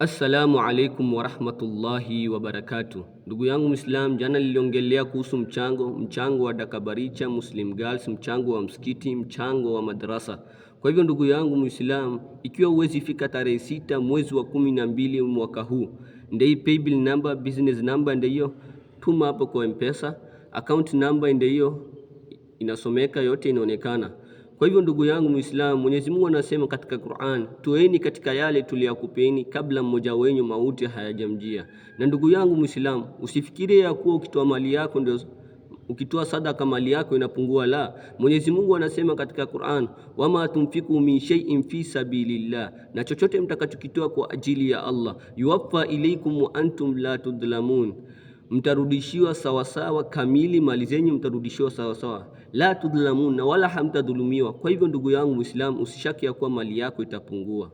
Assalamu alaikum warahmatullahi wabarakatuh. Ndugu yangu Muislam, jana niliongelea kuhusu mchango wa Dakabaricha Muslim Girls, mchango wa msikiti, mchango wa madrasa. Kwa hivyo ndugu yangu Muislam, ikiwa uwezi fika tarehe 6 mwezi wa 12 mwaka huu, ndei paybill number, business number ndio tuma hapo kwa M-Pesa, account number ndio inasomeka, yote inaonekana. Kwa hivyo ndugu yangu Muislamu, Mwenyezi Mungu anasema katika Qur'an, toeni katika yale tuliyakupeni kabla mmoja wenyu mauti hayajamjia. Na ndugu yangu Muislamu, usifikirie ya kuwa ukitoa mali yako ndio ukitoa sadaka mali yako inapungua. La, Mwenyezi Mungu anasema katika Qur'an, wama tunfiku min shay'in fi sabilillah, na chochote mtakachokitoa kwa ajili ya Allah, yuwaffa ilaykum wa antum la tudlamun, mtarudishiwa sawasawa kamili, mali zenyu mtarudishiwa sawasawa, la tudlamun, na wala hamtadhulumiwa. Kwa hivyo ndugu yangu Muislamu, usishaki ya kuwa mali yako itapungua.